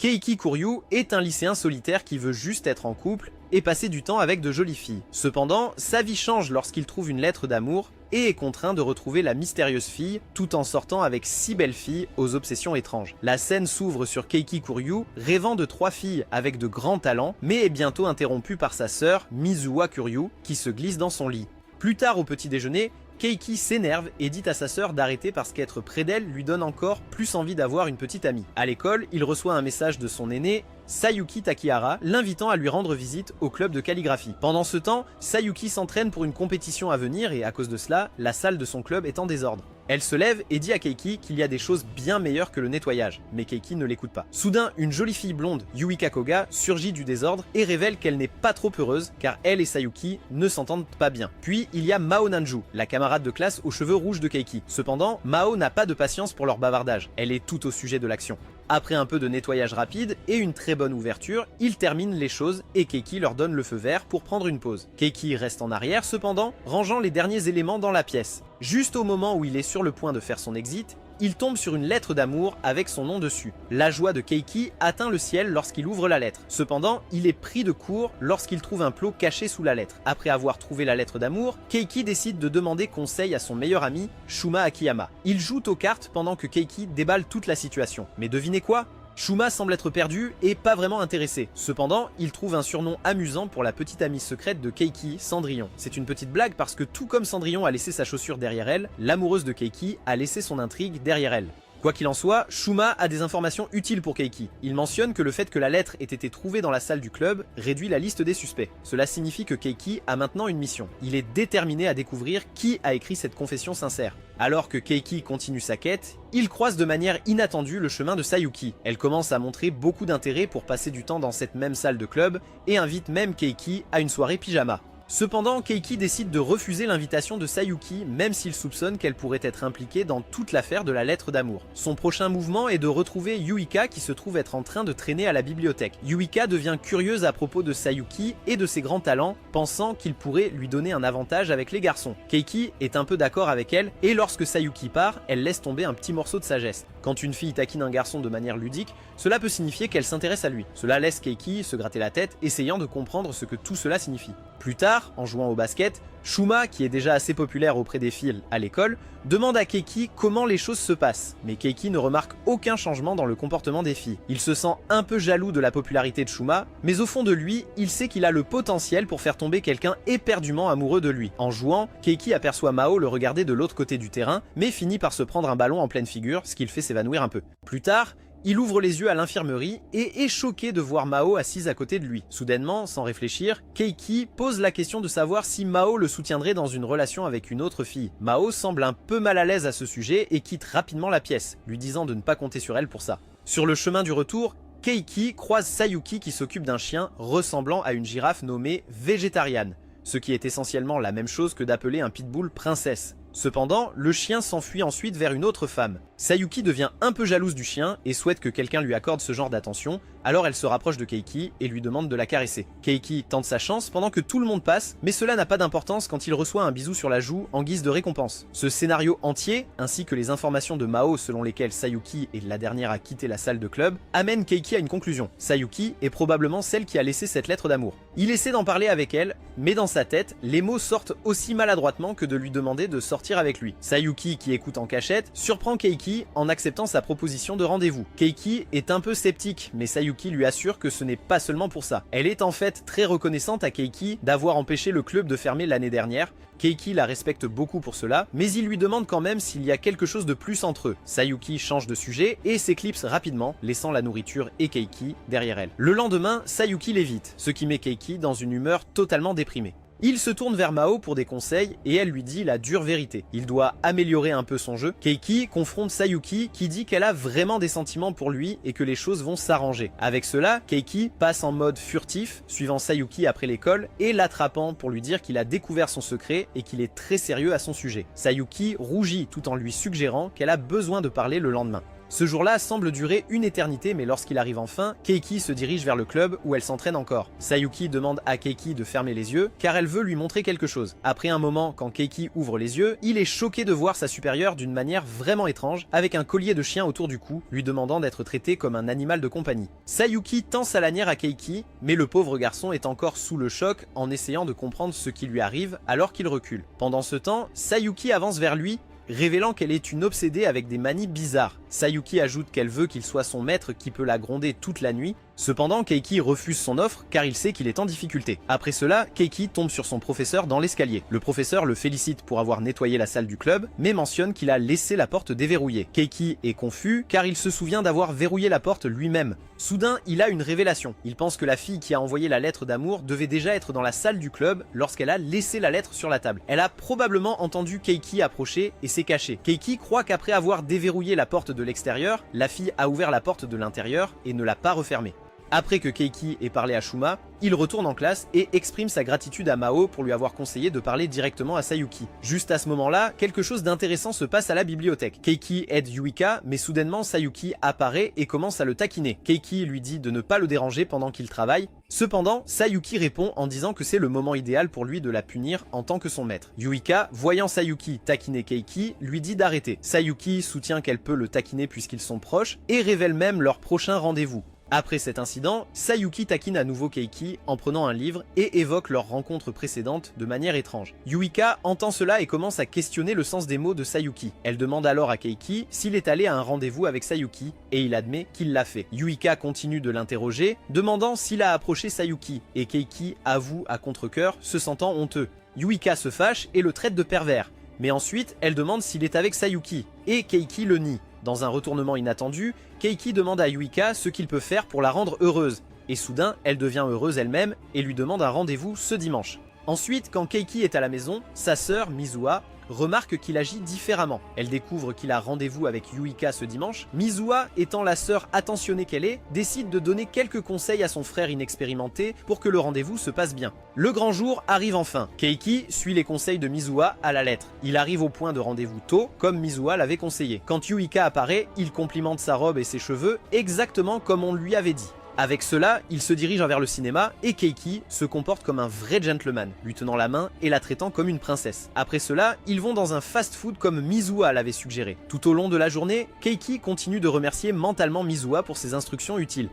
Keiki Kuryu est un lycéen solitaire qui veut juste être en couple et passer du temps avec de jolies filles. Cependant, sa vie change lorsqu'il trouve une lettre d'amour et est contraint de retrouver la mystérieuse fille tout en sortant avec 6 belles filles aux obsessions étranges. La scène s'ouvre sur Keiki Kuryu rêvant de 3 filles avec de grands talents mais est bientôt interrompue par sa sœur Mizuwa Kuryu qui se glisse dans son lit. Plus tard au petit déjeuner, Keiki s'énerve et dit à sa sœur d'arrêter parce qu'être près d'elle lui donne encore plus envie d'avoir une petite amie. À l'école, il reçoit un message de son aîné, Sayuki Takihara, l'invitant à lui rendre visite au club de calligraphie. Pendant ce temps, Sayuki s'entraîne pour une compétition à venir et à cause de cela, la salle de son club est en désordre. Elle se lève et dit à Keiki qu'il y a des choses bien meilleures que le nettoyage, mais Keiki ne l'écoute pas. Soudain, une jolie fille blonde, Yuika Koga, surgit du désordre et révèle qu'elle n'est pas trop heureuse car elle et Sayuki ne s'entendent pas bien. Puis il y a Mao Nanju, la camarade de classe aux cheveux rouges de Keiki. Cependant, Mao n'a pas de patience pour leur bavardage, elle est tout au sujet de l'action. Après un peu de nettoyage rapide et une très bonne ouverture, ils terminent les choses et Keiki leur donne le feu vert pour prendre une pause. Keiki reste en arrière cependant, rangeant les derniers éléments dans la pièce. Juste au moment où il est sur le point de faire son exit, il tombe sur une lettre d'amour avec son nom dessus. La joie de Keiki atteint le ciel lorsqu'il ouvre la lettre. Cependant, il est pris de court lorsqu'il trouve un plot caché sous la lettre. Après avoir trouvé la lettre d'amour, Keiki décide de demander conseil à son meilleur ami, Shuma Akiyama. Il joue aux cartes pendant que Keiki déballe toute la situation. Mais devinez quoi ? Shuma semble être perdu et pas vraiment intéressé. Cependant, il trouve un surnom amusant pour la petite amie secrète de Keiki, Cendrillon. C'est une petite blague parce que tout comme Cendrillon a laissé sa chaussure derrière elle, l'amoureuse de Keiki a laissé son intrigue derrière elle. Quoi qu'il en soit, Shuma a des informations utiles pour Keiki. Il mentionne que le fait que la lettre ait été trouvée dans la salle du club réduit la liste des suspects. Cela signifie que Keiki a maintenant une mission. Il est déterminé à découvrir qui a écrit cette confession sincère. Alors que Keiki continue sa quête, il croise de manière inattendue le chemin de Sayuki. Elle commence à montrer beaucoup d'intérêt pour passer du temps dans cette même salle de club et invite même Keiki à une soirée pyjama. Cependant, Keiki décide de refuser l'invitation de Sayuki même s'il soupçonne qu'elle pourrait être impliquée dans toute l'affaire de la lettre d'amour. Son prochain mouvement est de retrouver Yuika qui se trouve être en train de traîner à la bibliothèque. Yuika devient curieuse à propos de Sayuki et de ses grands talents, pensant qu'il pourrait lui donner un avantage avec les garçons. Keiki est un peu d'accord avec elle et lorsque Sayuki part, elle laisse tomber un petit morceau de sagesse. Quand une fille taquine un garçon de manière ludique, cela peut signifier qu'elle s'intéresse à lui. Cela laisse Keiki se gratter la tête, essayant de comprendre ce que tout cela signifie. Plus tard, en jouant au basket, Shuma, qui est déjà assez populaire auprès des filles à l'école, demande à Keiki comment les choses se passent, mais Keiki ne remarque aucun changement dans le comportement des filles. Il se sent un peu jaloux de la popularité de Shuma, mais au fond de lui, il sait qu'il a le potentiel pour faire tomber quelqu'un éperdument amoureux de lui. En jouant, Keiki aperçoit Mao le regarder de l'autre côté du terrain, mais finit par se prendre un ballon en pleine figure, ce qui le fait s'évanouir un peu. Plus tard, il ouvre les yeux à l'infirmerie et est choqué de voir Mao assise à côté de lui. Soudainement, sans réfléchir, Keiki pose la question de savoir si Mao le soutiendrait dans une relation avec une autre fille. Mao semble un peu mal à l'aise à ce sujet et quitte rapidement la pièce, lui disant de ne pas compter sur elle pour ça. Sur le chemin du retour, Keiki croise Sayuki qui s'occupe d'un chien ressemblant à une girafe nommée Végétariane, ce qui est essentiellement la même chose que d'appeler un pitbull princesse. Cependant, le chien s'enfuit ensuite vers une autre femme. Sayuki devient un peu jalouse du chien et souhaite que quelqu'un lui accorde ce genre d'attention, alors elle se rapproche de Keiki et lui demande de la caresser. Keiki tente sa chance pendant que tout le monde passe, mais cela n'a pas d'importance quand il reçoit un bisou sur la joue en guise de récompense. Ce scénario entier, ainsi que les informations de Mao selon lesquelles Sayuki est la dernière à quitter la salle de club, amène Keiki à une conclusion. Sayuki est probablement celle qui a laissé cette lettre d'amour. Il essaie d'en parler avec elle, mais dans sa tête, les mots sortent aussi maladroitement que de lui demander de sortir avec lui. Sayuki, qui écoute en cachette, surprend Keiki en acceptant sa proposition de rendez-vous. Keiki est un peu sceptique, mais Sayuki lui assure que ce n'est pas seulement pour ça. Elle est en fait très reconnaissante à Keiki d'avoir empêché le club de fermer l'année dernière. Keiki la respecte beaucoup pour cela, mais il lui demande quand même s'il y a quelque chose de plus entre eux. Sayuki change de sujet et s'éclipse rapidement, laissant la nourriture et Keiki derrière elle. Le lendemain, Sayuki l'évite, ce qui met Keiki dans une humeur totalement déprimée. Il se tourne vers Mao pour des conseils et elle lui dit la dure vérité. Il doit améliorer un peu son jeu. Keiki confronte Sayuki qui dit qu'elle a vraiment des sentiments pour lui et que les choses vont s'arranger. Avec cela, Keiki passe en mode furtif, suivant Sayuki après l'école et l'attrapant pour lui dire qu'il a découvert son secret et qu'il est très sérieux à son sujet. Sayuki rougit tout en lui suggérant qu'elle a besoin de parler le lendemain. Ce jour-là semble durer une éternité, mais lorsqu'il arrive enfin, Keiki se dirige vers le club où elle s'entraîne encore. Sayuki demande à Keiki de fermer les yeux, car elle veut lui montrer quelque chose. Après un moment, quand Keiki ouvre les yeux, il est choqué de voir sa supérieure d'une manière vraiment étrange, avec un collier de chien autour du cou, lui demandant d'être traité comme un animal de compagnie. Sayuki tend sa lanière à Keiki, mais le pauvre garçon est encore sous le choc en essayant de comprendre ce qui lui arrive alors qu'il recule. Pendant ce temps, Sayuki avance vers lui, révélant qu'elle est une obsédée avec des manies bizarres. Sayuki ajoute qu'elle veut qu'il soit son maître qui peut la gronder toute la nuit. Cependant, Keiki refuse son offre car il sait qu'il est en difficulté. Après cela, Keiki tombe sur son professeur dans l'escalier. Le professeur le félicite pour avoir nettoyé la salle du club, mais mentionne qu'il a laissé la porte déverrouillée. Keiki est confus car il se souvient d'avoir verrouillé la porte lui-même. Soudain, il a une révélation. Il pense que la fille qui a envoyé la lettre d'amour devait déjà être dans la salle du club lorsqu'elle a laissé la lettre sur la table. Elle a probablement entendu Keiki approcher et s'est cachée. Keiki croit qu'après avoir déverrouillé la porte de l'extérieur, la fille a ouvert la porte de l'intérieur et ne l'a pas refermée. Après que Keiki ait parlé à Shuma, il retourne en classe et exprime sa gratitude à Mao pour lui avoir conseillé de parler directement à Sayuki. Juste à ce moment-là, quelque chose d'intéressant se passe à la bibliothèque. Keiki aide Yuika, mais soudainement Sayuki apparaît et commence à le taquiner. Keiki lui dit de ne pas le déranger pendant qu'il travaille. Cependant, Sayuki répond en disant que c'est le moment idéal pour lui de la punir en tant que son maître. Yuika, voyant Sayuki taquiner Keiki, lui dit d'arrêter. Sayuki soutient qu'elle peut le taquiner puisqu'ils sont proches et révèle même leur prochain rendez-vous. Après cet incident, Sayuki taquine à nouveau Keiki en prenant un livre et évoque leur rencontre précédente de manière étrange. Yuika entend cela et commence à questionner le sens des mots de Sayuki. Elle demande alors à Keiki s'il est allé à un rendez-vous avec Sayuki et il admet qu'il l'a fait. Yuika continue de l'interroger, demandant s'il a approché Sayuki et Keiki avoue à contre-cœur, se sentant honteux. Yuika se fâche et le traite de pervers, mais ensuite elle demande s'il est avec Sayuki et Keiki le nie. Dans un retournement inattendu, Keiki demande à Yuika ce qu'il peut faire pour la rendre heureuse, et soudain, elle devient heureuse elle-même et lui demande un rendez-vous ce dimanche. Ensuite, quand Keiki est à la maison, sa sœur, Mizuha, remarque qu'il agit différemment. Elle découvre qu'il a rendez-vous avec Yuika ce dimanche. Mizuha, étant la sœur attentionnée qu'elle est, décide de donner quelques conseils à son frère inexpérimenté pour que le rendez-vous se passe bien. Le grand jour arrive enfin. Keiki suit les conseils de Mizuha à la lettre. Il arrive au point de rendez-vous tôt, comme Mizuha l'avait conseillé. Quand Yuika apparaît, il complimente sa robe et ses cheveux exactement comme on lui avait dit. Avec cela, il se dirige vers le cinéma et Keiki se comporte comme un vrai gentleman, lui tenant la main et la traitant comme une princesse. Après cela, ils vont dans un fast-food comme Mizuha l'avait suggéré. Tout au long de la journée, Keiki continue de remercier mentalement Mizuha pour ses instructions utiles.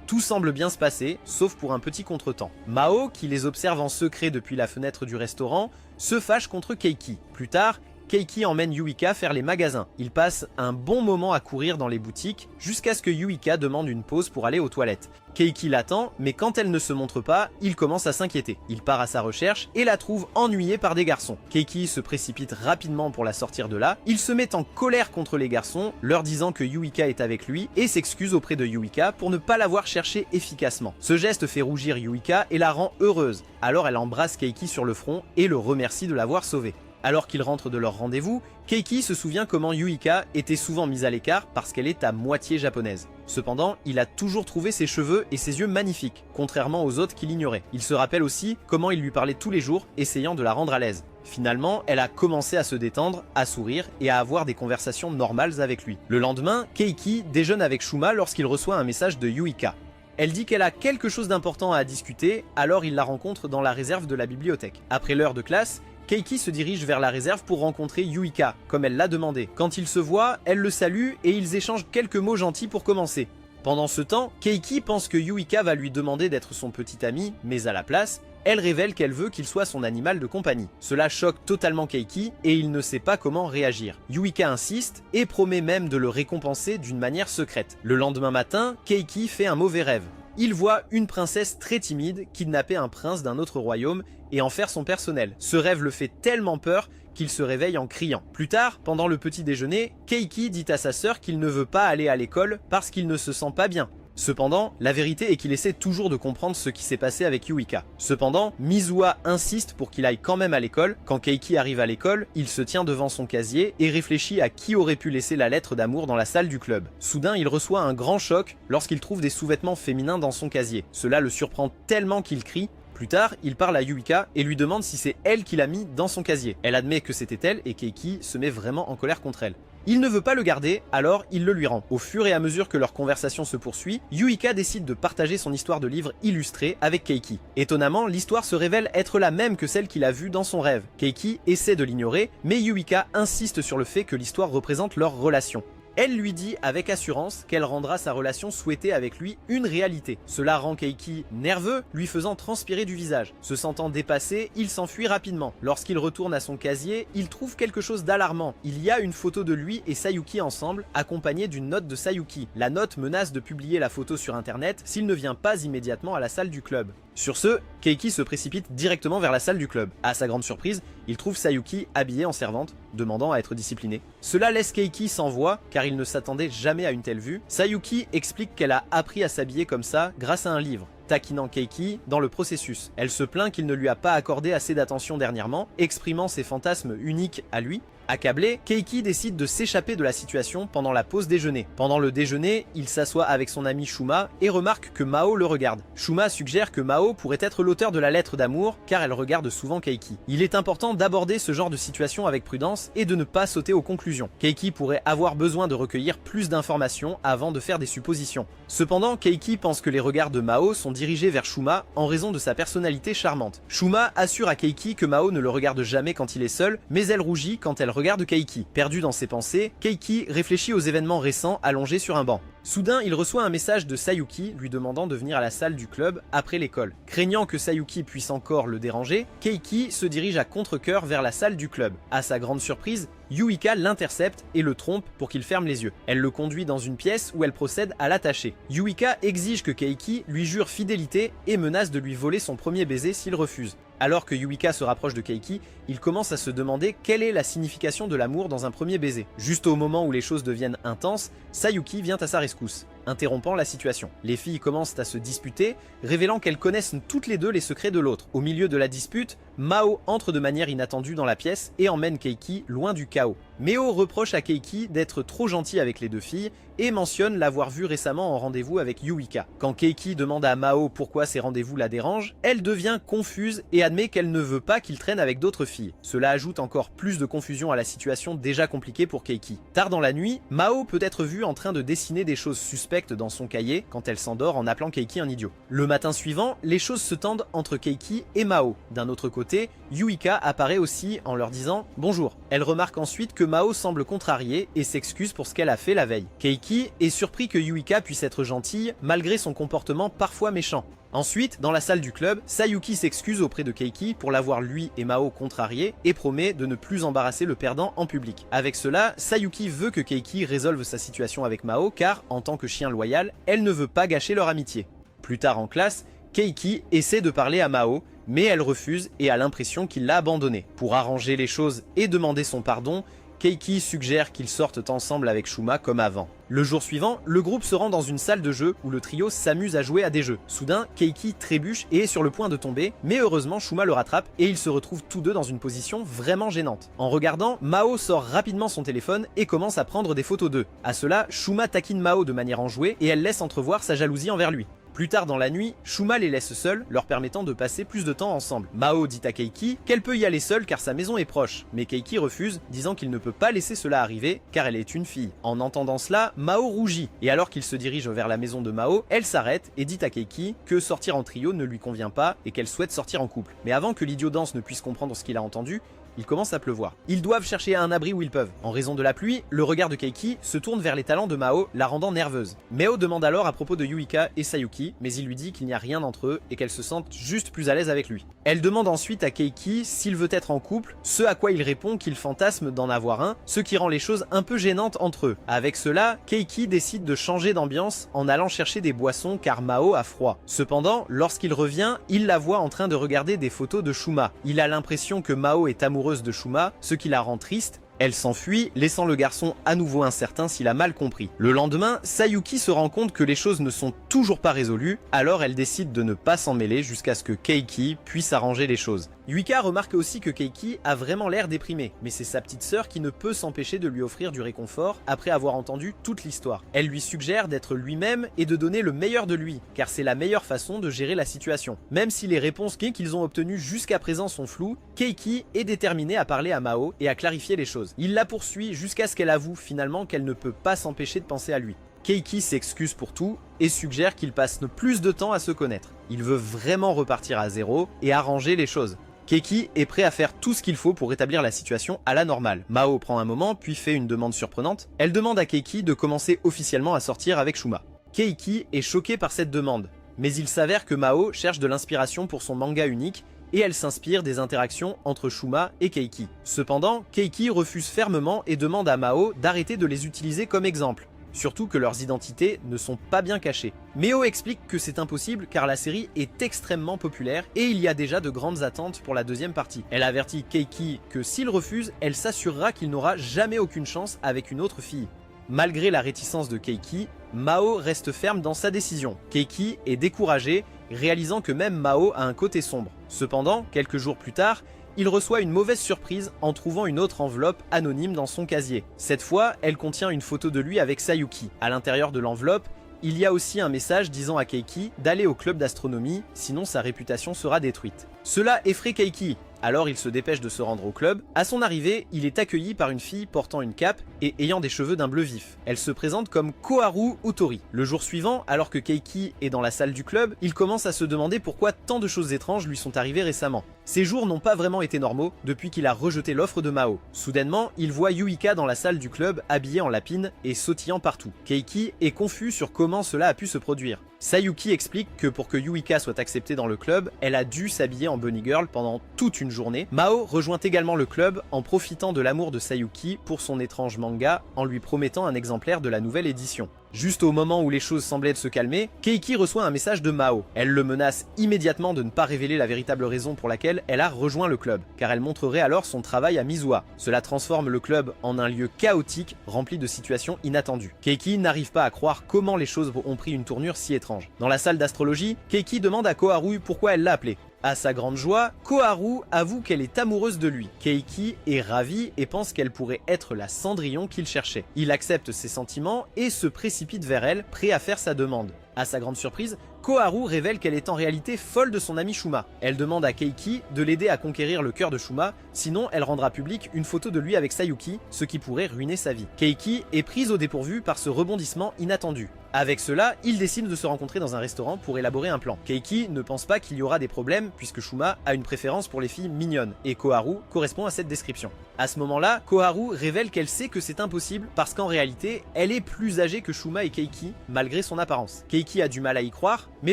Tout semble bien se passer, sauf pour un petit contretemps. Mao, qui les observe en secret depuis la fenêtre du restaurant, se fâche contre Keiki. Plus tard, Keiki emmène Yuika faire les magasins. Ils passent un bon moment à courir dans les boutiques jusqu'à ce que Yuika demande une pause pour aller aux toilettes. Keiki l'attend, mais quand elle ne se montre pas, il commence à s'inquiéter. Il part à sa recherche et la trouve ennuyée par des garçons. Keiki se précipite rapidement pour la sortir de là. Il se met en colère contre les garçons, leur disant que Yuika est avec lui et s'excuse auprès de Yuika pour ne pas l'avoir cherché efficacement. Ce geste fait rougir Yuika et la rend heureuse. Alors elle embrasse Keiki sur le front et le remercie de l'avoir sauvé. Alors qu'ils rentrent de leur rendez-vous, Keiki se souvient comment Yuika était souvent mise à l'écart parce qu'elle est à moitié japonaise. Cependant, il a toujours trouvé ses cheveux et ses yeux magnifiques, contrairement aux autres qui l'ignoraient. Il se rappelle aussi comment il lui parlait tous les jours, essayant de la rendre à l'aise. Finalement, elle a commencé à se détendre, à sourire et à avoir des conversations normales avec lui. Le lendemain, Keiki déjeune avec Shuma lorsqu'il reçoit un message de Yuika. Elle dit qu'elle a quelque chose d'important à discuter, alors il la rencontre dans la réserve de la bibliothèque. Après l'heure de classe, Keiki se dirige vers la réserve pour rencontrer Yuika, comme elle l'a demandé. Quand ils se voient, elle le salue et ils échangent quelques mots gentils pour commencer. Pendant ce temps, Keiki pense que Yuika va lui demander d'être son petit ami, mais à la place, elle révèle qu'elle veut qu'il soit son animal de compagnie. Cela choque totalement Keiki et il ne sait pas comment réagir. Yuika insiste et promet même de le récompenser d'une manière secrète. Le lendemain matin, Keiki fait un mauvais rêve. Il voit une princesse très timide kidnapper un prince d'un autre royaume et en faire son personnel. Ce rêve le fait tellement peur qu'il se réveille en criant. Plus tard, pendant le petit déjeuner, Keiki dit à sa sœur qu'il ne veut pas aller à l'école parce qu'il ne se sent pas bien. Cependant, la vérité est qu'il essaie toujours de comprendre ce qui s'est passé avec Yuika. Cependant, Mizuha insiste pour qu'il aille quand même à l'école. Quand Keiki arrive à l'école, il se tient devant son casier et réfléchit à qui aurait pu laisser la lettre d'amour dans la salle du club. Soudain, il reçoit un grand choc lorsqu'il trouve des sous-vêtements féminins dans son casier. Cela le surprend tellement qu'il crie. Plus tard, il parle à Yuika et lui demande si c'est elle qui l'a mis dans son casier. Elle admet que c'était elle et Keiki se met vraiment en colère contre elle. Il ne veut pas le garder, alors il le lui rend. Au fur et à mesure que leur conversation se poursuit, Yuika décide de partager son histoire de livre illustré avec Keiki. Étonnamment, l'histoire se révèle être la même que celle qu'il a vue dans son rêve. Keiki essaie de l'ignorer, mais Yuika insiste sur le fait que l'histoire représente leur relation. Elle lui dit avec assurance qu'elle rendra sa relation souhaitée avec lui une réalité. Cela rend Keiki nerveux, lui faisant transpirer du visage. Se sentant dépassé, il s'enfuit rapidement. Lorsqu'il retourne à son casier, il trouve quelque chose d'alarmant. Il y a une photo de lui et Sayuki ensemble, accompagnée d'une note de Sayuki. La note menace de publier la photo sur internet s'il ne vient pas immédiatement à la salle du club. Sur ce, Keiki se précipite directement vers la salle du club. À sa grande surprise, il trouve Sayuki habillée en servante, demandant à être disciplinée. Cela laisse Keiki sans voix, car il ne s'attendait jamais à une telle vue. Sayuki explique qu'elle a appris à s'habiller comme ça grâce à un livre, taquinant Keiki dans le processus. Elle se plaint qu'il ne lui a pas accordé assez d'attention dernièrement, exprimant ses fantasmes uniques à lui. Accablé, Keiki décide de s'échapper de la situation pendant la pause déjeuner. Pendant le déjeuner, il s'assoit avec son ami Shuma et remarque que Mao le regarde. Shuma suggère que Mao pourrait être l'auteur de la lettre d'amour car elle regarde souvent Keiki. Il est important d'aborder ce genre de situation avec prudence et de ne pas sauter aux conclusions. Keiki pourrait avoir besoin de recueillir plus d'informations avant de faire des suppositions. Cependant, Keiki pense que les regards de Mao sont dirigés vers Shuma en raison de sa personnalité charmante. Shuma assure à Keiki que Mao ne le regarde jamais quand il est seul, mais elle rougit quand elle regarde Keiki. Perdu dans ses pensées, Keiki réfléchit aux événements récents allongés sur un banc. Soudain, il reçoit un message de Sayuki lui demandant de venir à la salle du club après l'école. Craignant que Sayuki puisse encore le déranger, Keiki se dirige à contre-cœur vers la salle du club. À sa grande surprise, Yuika l'intercepte et le trompe pour qu'il ferme les yeux. Elle le conduit dans une pièce où elle procède à l'attacher. Yuika exige que Keiki lui jure fidélité et menace de lui voler son premier baiser s'il refuse. Alors que Yuika se rapproche de Keiki, il commence à se demander quelle est la signification de l'amour dans un premier baiser. Juste au moment où les choses deviennent intenses, Sayuki vient à sa rescousse, interrompant la situation. Les filles commencent à se disputer, révélant qu'elles connaissent toutes les deux les secrets de l'autre. Au milieu de la dispute, Mao entre de manière inattendue dans la pièce et emmène Keiki loin du chaos. Meo reproche à Keiki d'être trop gentil avec les deux filles et mentionne l'avoir vu récemment en rendez-vous avec Yuika. Quand Keiki demande à Mao pourquoi ces rendez-vous la dérangent, elle devient confuse et admet qu'elle ne veut pas qu'il traîne avec d'autres filles. Cela ajoute encore plus de confusion à la situation déjà compliquée pour Keiki. Tard dans la nuit, Mao peut être vue en train de dessiner des choses suspectes dans son cahier quand elle s'endort en appelant Keiki un idiot. Le matin suivant, les choses se tendent entre Keiki et Mao. D'un autre côté, Yuika apparaît aussi en leur disant « Bonjour ». Elle remarque ensuite que Mao semble contrariée et s'excuse pour ce qu'elle a fait la veille. Keiki est surpris que Yuika puisse être gentille malgré son comportement parfois méchant. Ensuite, dans la salle du club, Sayuki s'excuse auprès de Keiki pour l'avoir lui et Mao contrarié et promet de ne plus embarrasser le perdant en public. Avec cela, Sayuki veut que Keiki résolve sa situation avec Mao car, en tant que chien loyal, elle ne veut pas gâcher leur amitié. Plus tard en classe, Keiki essaie de parler à Mao, mais elle refuse et a l'impression qu'il l'a abandonnée. Pour arranger les choses et demander son pardon, Keiki suggère qu'ils sortent ensemble avec Shuma comme avant. Le jour suivant, le groupe se rend dans une salle de jeu où le trio s'amuse à jouer à des jeux. Soudain, Keiki trébuche et est sur le point de tomber, mais heureusement Shuma le rattrape et ils se retrouvent tous deux dans une position vraiment gênante. En regardant, Mao sort rapidement son téléphone et commence à prendre des photos d'eux. À cela, Shuma taquine Mao de manière enjouée et elle laisse entrevoir sa jalousie envers lui. Plus tard dans la nuit, Shuma les laisse seuls, leur permettant de passer plus de temps ensemble. Mao dit à Keiki qu'elle peut y aller seule car sa maison est proche, mais Keiki refuse, disant qu'il ne peut pas laisser cela arriver car elle est une fille. En entendant cela, Mao rougit, et alors qu'il se dirige vers la maison de Mao, elle s'arrête et dit à Keiki que sortir en trio ne lui convient pas et qu'elle souhaite sortir en couple. Mais avant que l'idiot danse ne puisse comprendre ce qu'il a entendu, il commence à pleuvoir. Ils doivent chercher un abri où ils peuvent. En raison de la pluie, le regard de Keiki se tourne vers les talents de Mao, la rendant nerveuse. Meo demande alors à propos de Yuika et Sayuki, mais il lui dit qu'il n'y a rien entre eux et qu'elle se sente juste plus à l'aise avec lui. Elle demande ensuite à Keiki s'il veut être en couple, ce à quoi il répond qu'il fantasme d'en avoir un, ce qui rend les choses un peu gênantes entre eux. Avec cela, Keiki décide de changer d'ambiance en allant chercher des boissons car Mao a froid. Cependant, lorsqu'il revient, il la voit en train de regarder des photos de Shuma. Il a l'impression que Mao est amoureuse de Shuma, ce qui la rend triste. Elle s'enfuit, laissant le garçon à nouveau incertain s'il a mal compris. Le lendemain, Sayuki se rend compte que les choses ne sont toujours pas résolues, alors elle décide de ne pas s'en mêler jusqu'à ce que Keiki puisse arranger les choses. Yuika remarque aussi que Keiki a vraiment l'air déprimé, mais c'est sa petite sœur qui ne peut s'empêcher de lui offrir du réconfort après avoir entendu toute l'histoire. Elle lui suggère d'être lui-même et de donner le meilleur de lui, car c'est la meilleure façon de gérer la situation. Même si les réponses qu'ils ont obtenues jusqu'à présent sont floues, Keiki est déterminée à parler à Mao et à clarifier les choses. Il la poursuit jusqu'à ce qu'elle avoue finalement qu'elle ne peut pas s'empêcher de penser à lui. Keiki s'excuse pour tout et suggère qu'ils passent plus de temps à se connaître. Il veut vraiment repartir à zéro et arranger les choses. Keiki est prêt à faire tout ce qu'il faut pour rétablir la situation à la normale. Mao prend un moment puis fait une demande surprenante. Elle demande à Keiki de commencer officiellement à sortir avec Shuma. Keiki est choquée par cette demande, mais il s'avère que Mao cherche de l'inspiration pour son manga unique et elle s'inspire des interactions entre Shuma et Keiki. Cependant, Keiki refuse fermement et demande à Mao d'arrêter de les utiliser comme exemple. Surtout que leurs identités ne sont pas bien cachées. Meo explique que c'est impossible car la série est extrêmement populaire et il y a déjà de grandes attentes pour la deuxième partie. Elle avertit Keiki que s'il refuse, elle s'assurera qu'il n'aura jamais aucune chance avec une autre fille. Malgré la réticence de Keiki, Mao reste ferme dans sa décision. Keiki est découragée, réalisant que même Mao a un côté sombre. Cependant, quelques jours plus tard, il reçoit une mauvaise surprise en trouvant une autre enveloppe anonyme dans son casier. Cette fois, elle contient une photo de lui avec Sayuki. À l'intérieur de l'enveloppe, il y a aussi un message disant à Keiki d'aller au club d'astronomie, sinon sa réputation sera détruite. Cela effraie Keiki, alors il se dépêche de se rendre au club. À son arrivée, il est accueilli par une fille portant une cape et ayant des cheveux d'un bleu vif. Elle se présente comme Koharu Otori. Le jour suivant, alors que Keiki est dans la salle du club, il commence à se demander pourquoi tant de choses étranges lui sont arrivées récemment. Ces jours n'ont pas vraiment été normaux depuis qu'il a rejeté l'offre de Mao. Soudainement, il voit Yuika dans la salle du club habillée en lapine et sautillant partout. Keiki est confus sur comment cela a pu se produire. Sayuki explique que pour que Yuika soit acceptée dans le club, elle a dû s'habiller en bunny girl pendant toute une journée. Mao rejoint également le club en profitant de l'amour de Sayuki pour son étrange manga en lui promettant un exemplaire de la nouvelle édition. Juste au moment où les choses semblaient se calmer, Keiki reçoit un message de Mao. Elle le menace immédiatement de ne pas révéler la véritable raison pour laquelle elle a rejoint le club, car elle montrerait alors son travail à Mizuha. Cela transforme le club en un lieu chaotique, rempli de situations inattendues. Keiki n'arrive pas à croire comment les choses ont pris une tournure si étrange. Dans la salle d'astrologie, Keiki demande à Koharu pourquoi elle l'a appelé. À sa grande joie, Koharu avoue qu'elle est amoureuse de lui. Keiki est ravie et pense qu'elle pourrait être la Cendrillon qu'il cherchait. Il accepte ses sentiments et se précipite vers elle, prêt à faire sa demande. À sa grande surprise, Koharu révèle qu'elle est en réalité folle de son ami Shuma. Elle demande à Keiki de l'aider à conquérir le cœur de Shuma, sinon elle rendra publique une photo de lui avec Sayuki, ce qui pourrait ruiner sa vie. Keiki est prise au dépourvu par ce rebondissement inattendu. Avec cela, ils décident de se rencontrer dans un restaurant pour élaborer un plan. Keiki ne pense pas qu'il y aura des problèmes puisque Shuma a une préférence pour les filles mignonnes et Koharu correspond à cette description. À ce moment-là, Koharu révèle qu'elle sait que c'est impossible parce qu'en réalité, elle est plus âgée que Shuma et Keiki malgré son apparence. Keiki a du mal à y croire, mais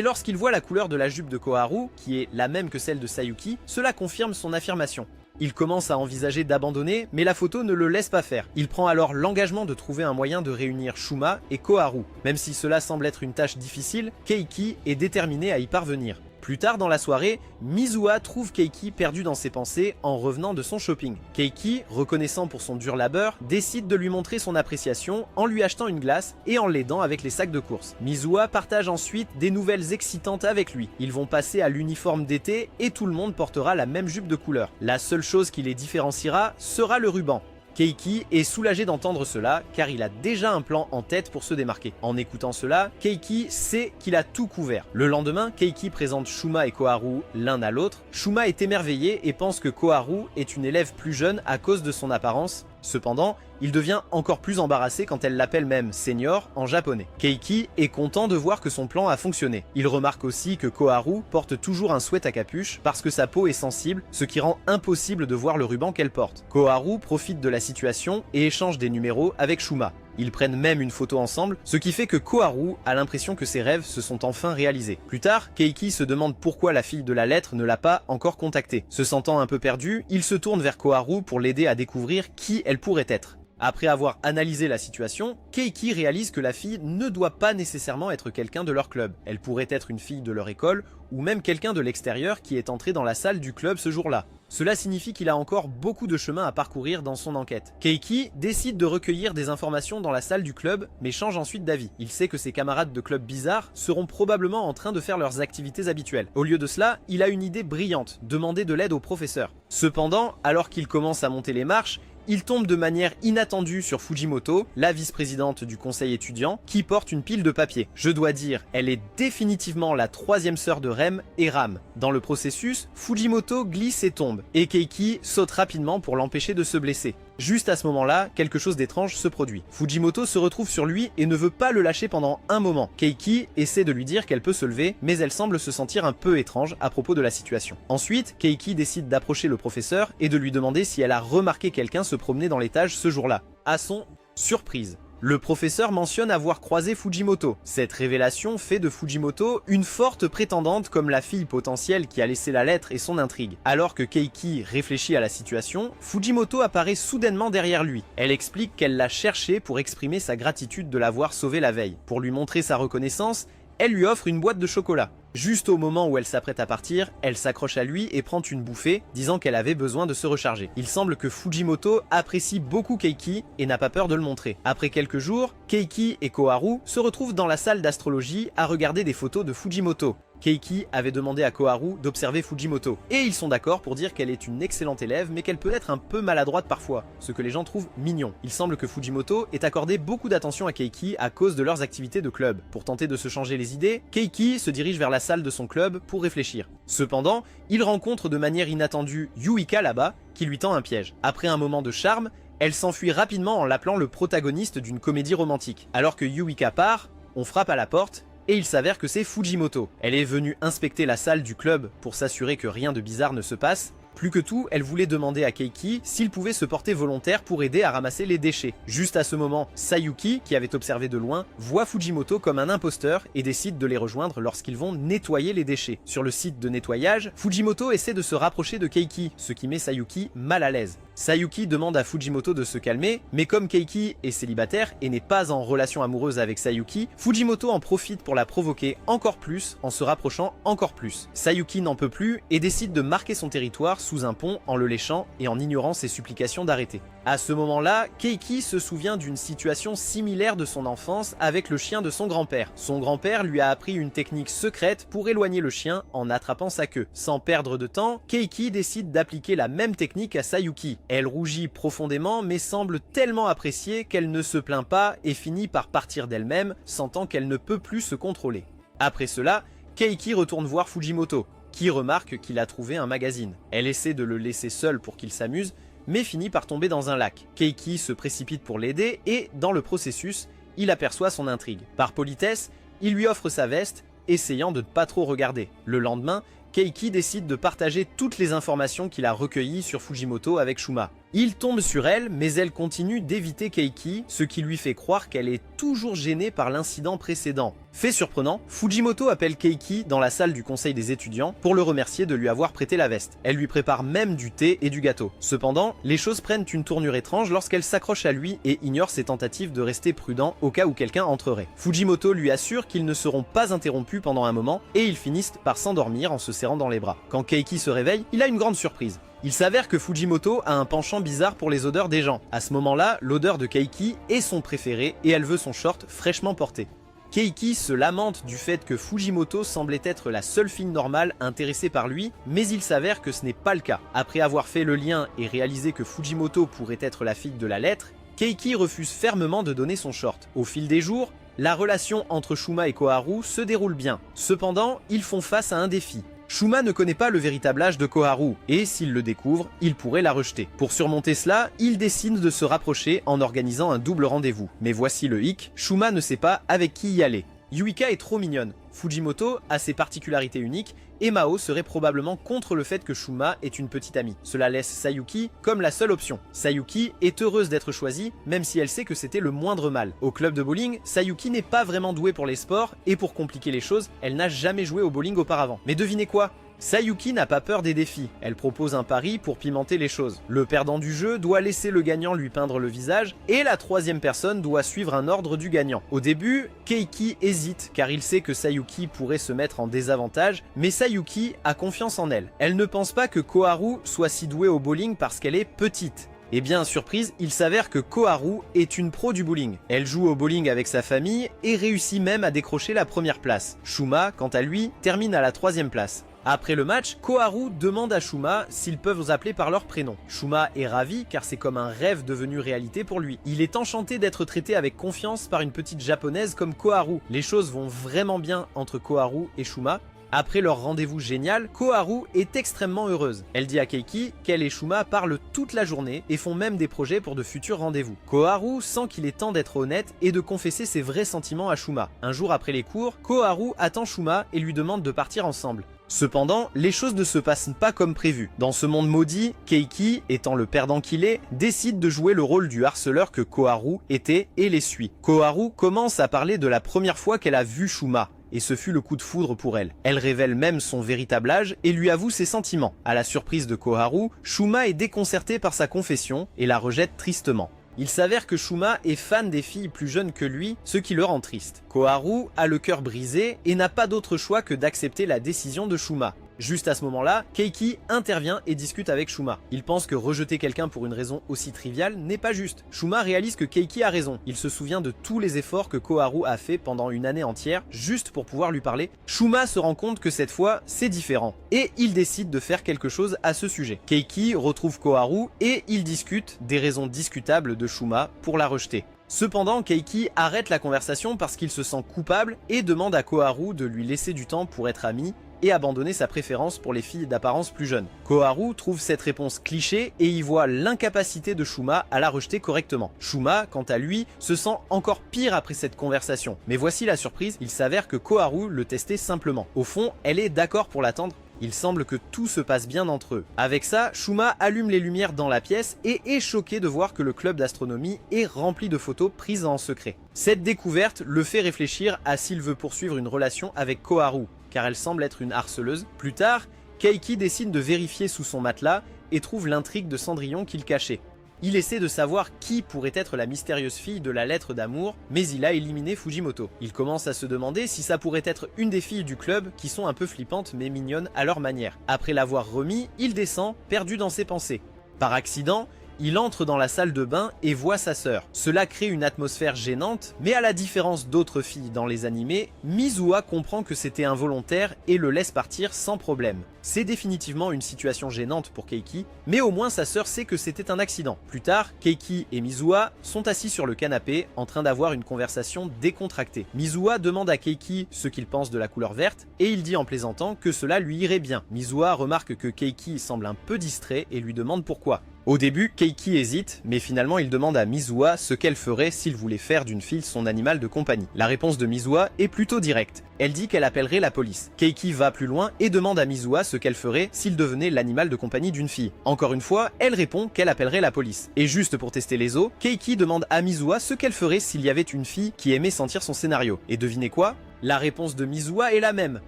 lorsqu'il voit la couleur de la jupe de Koharu, qui est la même que celle de Sayuki, cela confirme son affirmation. Il commence à envisager d'abandonner, mais la photo ne le laisse pas faire. Il prend alors l'engagement de trouver un moyen de réunir Shuma et Koharu. Même si cela semble être une tâche difficile, Keiki est déterminé à y parvenir. Plus tard dans la soirée, Mizuha trouve Keiki perdu dans ses pensées en revenant de son shopping. Keiki, reconnaissant pour son dur labeur, décide de lui montrer son appréciation en lui achetant une glace et en l'aidant avec les sacs de course. Mizuha partage ensuite des nouvelles excitantes avec lui. Ils vont passer à l'uniforme d'été et tout le monde portera la même jupe de couleur. La seule chose qui les différenciera sera le ruban. Keiki est soulagé d'entendre cela car il a déjà un plan en tête pour se démarquer. En écoutant cela, Keiki sait qu'il a tout couvert. Le lendemain, Keiki présente Shuma et Koharu l'un à l'autre. Shuma est émerveillé et pense que Koharu est une élève plus jeune à cause de son apparence. Cependant, il devient encore plus embarrassé quand elle l'appelle même senior en japonais. Keiki est content de voir que son plan a fonctionné. Il remarque aussi que Koharu porte toujours un sweat à capuche parce que sa peau est sensible, ce qui rend impossible de voir le ruban qu'elle porte. Koharu profite de la situation et échange des numéros avec Shuma. Ils prennent même une photo ensemble, ce qui fait que Koharu a l'impression que ses rêves se sont enfin réalisés. Plus tard, Keiki se demande pourquoi la fille de la lettre ne l'a pas encore contacté. Se sentant un peu perdu, il se tourne vers Koharu pour l'aider à découvrir qui elle pourrait être. Après avoir analysé la situation, Keiki réalise que la fille ne doit pas nécessairement être quelqu'un de leur club. Elle pourrait être une fille de leur école, ou même quelqu'un de l'extérieur qui est entré dans la salle du club ce jour-là. Cela signifie qu'il a encore beaucoup de chemin à parcourir dans son enquête. Keiki décide de recueillir des informations dans la salle du club, mais change ensuite d'avis. Il sait que ses camarades de club bizarres seront probablement en train de faire leurs activités habituelles. Au lieu de cela, il a une idée brillante, demander de l'aide au professeur. Cependant, alors qu'il commence à monter les marches, il tombe de manière inattendue sur Fujimoto, la vice-présidente du conseil étudiant, qui porte une pile de papier. Je dois dire, elle est définitivement la troisième sœur de Rem et Ram. Dans le processus, Fujimoto glisse et tombe, et Keiki saute rapidement pour l'empêcher de se blesser. Juste à ce moment-là, quelque chose d'étrange se produit. Fujimoto se retrouve sur lui et ne veut pas le lâcher pendant un moment. Keiki essaie de lui dire qu'elle peut se lever, mais elle semble se sentir un peu étrange à propos de la situation. Ensuite, Keiki décide d'approcher le professeur et de lui demander si elle a remarqué quelqu'un se promener dans l'étage ce jour-là. À son surprise, le professeur mentionne avoir croisé Fujimoto. Cette révélation fait de Fujimoto une forte prétendante comme la fille potentielle qui a laissé la lettre et son intrigue. Alors que Keiki réfléchit à la situation, Fujimoto apparaît soudainement derrière lui. Elle explique qu'elle l'a cherché pour exprimer sa gratitude de l'avoir sauvé la veille. Pour lui montrer sa reconnaissance, elle lui offre une boîte de chocolat. Juste au moment où elle s'apprête à partir, elle s'accroche à lui et prend une bouffée, disant qu'elle avait besoin de se recharger. Il semble que Fujimoto apprécie beaucoup Keiki et n'a pas peur de le montrer. Après quelques jours, Keiki et Koharu se retrouvent dans la salle d'astrologie à regarder des photos de Fujimoto. Keiki avait demandé à Koharu d'observer Fujimoto, et ils sont d'accord pour dire qu'elle est une excellente élève mais qu'elle peut être un peu maladroite parfois, ce que les gens trouvent mignon. Il semble que Fujimoto ait accordé beaucoup d'attention à Keiki à cause de leurs activités de club. Pour tenter de se changer les idées, Keiki se dirige vers la salle de son club pour réfléchir. Cependant, il rencontre de manière inattendue Yuika là-bas, qui lui tend un piège. Après un moment de charme, elle s'enfuit rapidement en l'appelant le protagoniste d'une comédie romantique. Alors que Yuika part, on frappe à la porte, et il s'avère que c'est Fujimoto. Elle est venue inspecter la salle du club pour s'assurer que rien de bizarre ne se passe. Plus que tout, elle voulait demander à Keiki s'il pouvait se porter volontaire pour aider à ramasser les déchets. Juste à ce moment, Sayuki, qui avait observé de loin, voit Fujimoto comme un imposteur et décide de les rejoindre lorsqu'ils vont nettoyer les déchets. Sur le site de nettoyage, Fujimoto essaie de se rapprocher de Keiki, ce qui met Sayuki mal à l'aise. Sayuki demande à Fujimoto de se calmer, mais comme Keiki est célibataire et n'est pas en relation amoureuse avec Sayuki, Fujimoto en profite pour la provoquer encore plus en se rapprochant encore plus. Sayuki n'en peut plus et décide de marquer son territoire sous un pont en le léchant et en ignorant ses supplications d'arrêter. À ce moment-là, Keiki se souvient d'une situation similaire de son enfance avec le chien de son grand-père. Son grand-père lui a appris une technique secrète pour éloigner le chien en attrapant sa queue. Sans perdre de temps, Keiki décide d'appliquer la même technique à Sayuki. Elle rougit profondément mais semble tellement appréciée qu'elle ne se plaint pas et finit par partir d'elle-même, sentant qu'elle ne peut plus se contrôler. Après cela, Keiki retourne voir Fujimoto, qui remarque qu'il a trouvé un magazine. Elle essaie de le laisser seul pour qu'il s'amuse, mais finit par tomber dans un lac. Keiki se précipite pour l'aider et, dans le processus, il aperçoit son intrigue. Par politesse, il lui offre sa veste, essayant de ne pas trop regarder. Le lendemain, Keiki décide de partager toutes les informations qu'il a recueillies sur Fujimoto avec Shuma. Il tombe sur elle, mais elle continue d'éviter Keiki, ce qui lui fait croire qu'elle est toujours gênée par l'incident précédent. Fait surprenant, Fujimoto appelle Keiki dans la salle du conseil des étudiants pour le remercier de lui avoir prêté la veste. Elle lui prépare même du thé et du gâteau. Cependant, les choses prennent une tournure étrange lorsqu'elle s'accroche à lui et ignore ses tentatives de rester prudent au cas où quelqu'un entrerait. Fujimoto lui assure qu'ils ne seront pas interrompus pendant un moment et ils finissent par s'endormir en se serrant dans les bras. Quand Keiki se réveille, il a une grande surprise. Il s'avère que Fujimoto a un penchant bizarre pour les odeurs des gens. À ce moment-là, l'odeur de Keiki est son préféré et elle veut son short fraîchement porté. Keiki se lamente du fait que Fujimoto semblait être la seule fille normale intéressée par lui, mais il s'avère que ce n'est pas le cas. Après avoir fait le lien et réalisé que Fujimoto pourrait être la fille de la lettre, Keiki refuse fermement de donner son short. Au fil des jours, la relation entre Shuma et Koharu se déroule bien. Cependant, ils font face à un défi. Shuma ne connaît pas le véritable âge de Koharu, et s'il le découvre, il pourrait la rejeter. Pour surmonter cela, il décide de se rapprocher en organisant un double rendez-vous. Mais voici le hic, Shuma ne sait pas avec qui y aller. Yuika est trop mignonne, Fujimoto a ses particularités uniques, et Mao serait probablement contre le fait que Shuma est une petite amie. Cela laisse Sayuki comme la seule option. Sayuki est heureuse d'être choisie, même si elle sait que c'était le moindre mal. Au club de bowling, Sayuki n'est pas vraiment douée pour les sports, et pour compliquer les choses, elle n'a jamais joué au bowling auparavant. Mais devinez quoi ? Sayuki n'a pas peur des défis, elle propose un pari pour pimenter les choses. Le perdant du jeu doit laisser le gagnant lui peindre le visage, et la troisième personne doit suivre un ordre du gagnant. Au début, Keiki hésite car il sait que Sayuki pourrait se mettre en désavantage, mais Sayuki a confiance en elle. Elle ne pense pas que Koharu soit si douée au bowling parce qu'elle est petite. Et bien, surprise, il s'avère que Koharu est une pro du bowling. Elle joue au bowling avec sa famille et réussit même à décrocher la première place. Shuma, quant à lui, termine à la troisième place. Après le match, Koharu demande à Shuma s'ils peuvent appeler par leur prénom. Shuma est ravi car c'est comme un rêve devenu réalité pour lui. Il est enchanté d'être traité avec confiance par une petite japonaise comme Koharu. Les choses vont vraiment bien entre Koharu et Shuma. Après leur rendez-vous génial, Koharu est extrêmement heureuse. Elle dit à Keiki qu'elle et Shuma parlent toute la journée et font même des projets pour de futurs rendez-vous. Koharu sent qu'il est temps d'être honnête et de confesser ses vrais sentiments à Shuma. Un jour après les cours, Koharu attend Shuma et lui demande de partir ensemble. Cependant, les choses ne se passent pas comme prévu. Dans ce monde maudit, Keiki, étant le perdant qu'il est, décide de jouer le rôle du harceleur que Koharu était et les suit. Koharu commence à parler de la première fois qu'elle a vu Shuma. Et ce fut le coup de foudre pour elle. Elle révèle même son véritable âge et lui avoue ses sentiments. À la surprise de Koharu, Shuma est déconcertée par sa confession et la rejette tristement. Il s'avère que Shuma est fan des filles plus jeunes que lui, ce qui le rend triste. Koharu a le cœur brisé et n'a pas d'autre choix que d'accepter la décision de Shuma. Juste à ce moment-là, Keiki intervient et discute avec Shuma. Il pense que rejeter quelqu'un pour une raison aussi triviale n'est pas juste. Shuma réalise que Keiki a raison. Il se souvient de tous les efforts que Koharu a fait pendant une année entière juste pour pouvoir lui parler. Shuma se rend compte que cette fois, c'est différent. Et il décide de faire quelque chose à ce sujet. Keiki retrouve Koharu et ils discutent des raisons discutables de Shuma pour la rejeter. Cependant, Keiki arrête la conversation parce qu'il se sent coupable et demande à Koharu de lui laisser du temps pour être ami et abandonner sa préférence pour les filles d'apparence plus jeune. Koharu trouve cette réponse cliché et y voit l'incapacité de Shuma à la rejeter correctement. Shuma, quant à lui, se sent encore pire après cette conversation. Mais voici la surprise, il s'avère que Koharu le testait simplement. Au fond, elle est d'accord pour l'attendre. Il semble que tout se passe bien entre eux. Avec ça, Shuma allume les lumières dans la pièce et est choqué de voir que le club d'astronomie est rempli de photos prises en secret. Cette découverte le fait réfléchir à s'il veut poursuivre une relation avec Koharu, car elle semble être une harceleuse. Plus tard, Keiki décide de vérifier sous son matelas et trouve l'intrigue de Cendrillon qu'il cachait. Il essaie de savoir qui pourrait être la mystérieuse fille de la lettre d'amour, mais il a éliminé Fujimoto. Il commence à se demander si ça pourrait être une des filles du club qui sont un peu flippantes mais mignonnes à leur manière. Après l'avoir remis, il descend, perdu dans ses pensées. Par accident, il entre dans la salle de bain et voit sa sœur. Cela crée une atmosphère gênante, mais à la différence d'autres filles dans les animés, Mizuha comprend que c'était involontaire et le laisse partir sans problème. C'est définitivement une situation gênante pour Keiki, mais au moins sa sœur sait que c'était un accident. Plus tard, Keiki et Mizuha sont assis sur le canapé en train d'avoir une conversation décontractée. Mizuha demande à Keiki ce qu'il pense de la couleur verte et il dit en plaisantant que cela lui irait bien. Mizuha remarque que Keiki semble un peu distrait et lui demande pourquoi. Au début, Keiki hésite, mais finalement il demande à Mizuha ce qu'elle ferait s'il voulait faire d'une fille son animal de compagnie. La réponse de Mizuha est plutôt directe. Elle dit qu'elle appellerait la police. Keiki va plus loin et demande à Mizuha ce qu'elle ferait s'il devenait l'animal de compagnie d'une fille. Encore une fois, elle répond qu'elle appellerait la police. Et juste pour tester les os, Keiki demande à Mizuha ce qu'elle ferait s'il y avait une fille qui aimait sentir son scénario. Et devinez quoi? La réponse de Mizuha est la même.